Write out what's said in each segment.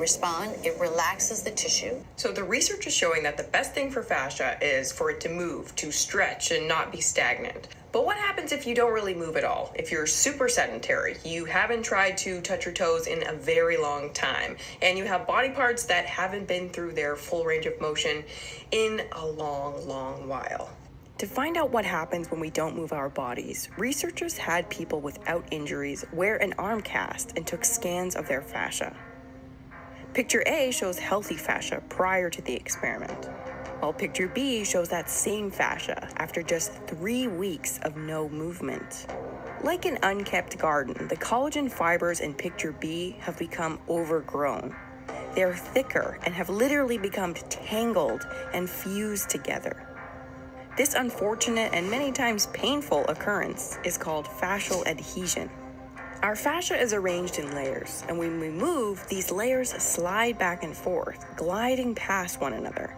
respond, it relaxes the tissue. So the research is showing that the best thing for fascia is for it to move, to stretch, and not be stagnant. But what happens if you don't really move at all? If you're super sedentary, you haven't tried to touch your toes in a very long time, and you have body parts that haven't been through their full range of motion in a long, long while. To find out what happens when we don't move our bodies, researchers had people without injuries wear an arm cast and took scans of their fascia. Picture A shows healthy fascia prior to the experiment, while picture B shows that same fascia after just 3 weeks of no movement. Like an unkept garden, the collagen fibers in picture B have become overgrown. They're thicker and have literally become tangled and fused together. This unfortunate and many times painful occurrence is called fascial adhesion. Our fascia is arranged in layers, and when we move, these layers slide back and forth, gliding past one another.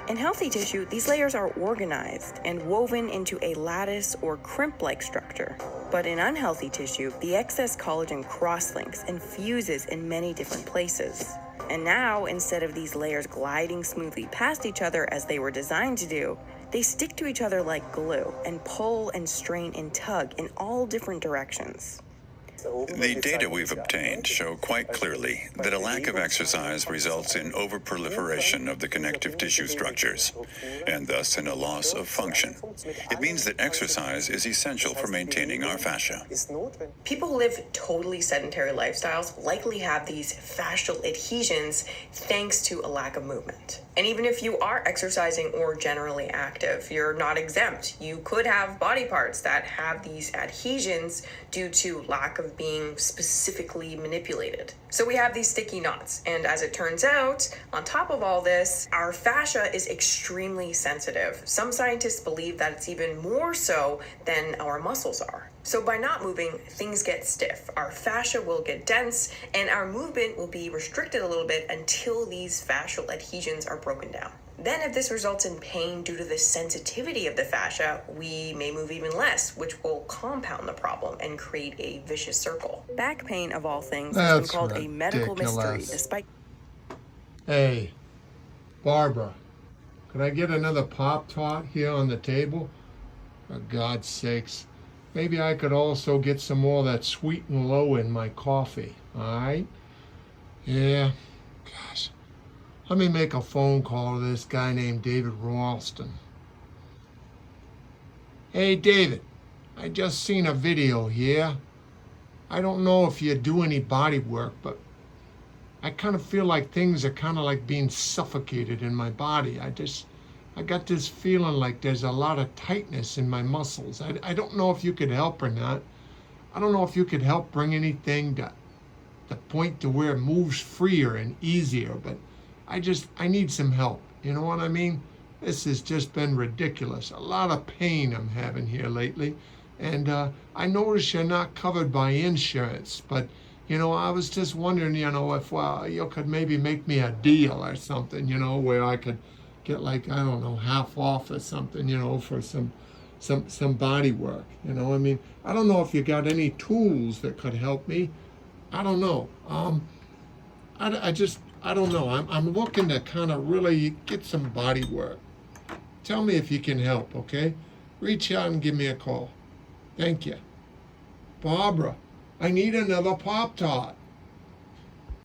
In healthy tissue, these layers are organized and woven into a lattice or crimp-like structure. But in unhealthy tissue, the excess collagen cross-links and fuses in many different places. And now, instead of these layers gliding smoothly past each other as they were designed to do, they stick to each other like glue and pull and strain and tug in all different directions. The data we've obtained show quite clearly that a lack of exercise results in overproliferation of the connective tissue structures, and thus in a loss of function. It means that exercise is essential for maintaining our fascia. People who live totally sedentary lifestyles likely have these fascial adhesions thanks to a lack of movement. And even if you are exercising or generally active, you're not exempt. You could have body parts that have these adhesions due to lack of being specifically manipulated. So we have these sticky knots, and as it turns out, on top of all this, our fascia is extremely sensitive. Some scientists believe that it's even more so than our muscles are. So by not moving, things get stiff, our fascia will get dense, and our movement will be restricted a little bit until these fascial adhesions are broken down. Then if this results in pain due to the sensitivity of the fascia, we may move even less, which will compound the problem and create a vicious circle. Back pain, of all things, has been called a medical mystery, despite... Hey, Barbara, could I get another Pop-Tart here on the table? For God's sakes. Maybe I could also get some more of that sweet and low in my coffee, all right? Yeah, gosh. Let me make a phone call to this guy named David Ralston. Hey, David, I just seen a video here. I don't know if you do any body work, but I kind of feel like things are kind of like being suffocated in my body. I got this feeling like there's a lot of tightness in my muscles. I don't know if you could help or not. I don't know if you could help bring anything to the point to where it moves freer and easier, but I need some help. You know what I mean? This has just been ridiculous. A lot of pain I'm having here lately. And I notice you're not covered by insurance, but I was just wondering, if you could maybe make me a deal or something, where I could get like, I don't know, half off or something, for some body work. I don't know if you got any tools that could help me. I don't know. I don't know. I'm looking to kind of really get some body work. Tell me if you can help, okay? Reach out and give me a call. Thank you. Barbara, I need another Pop-Tart.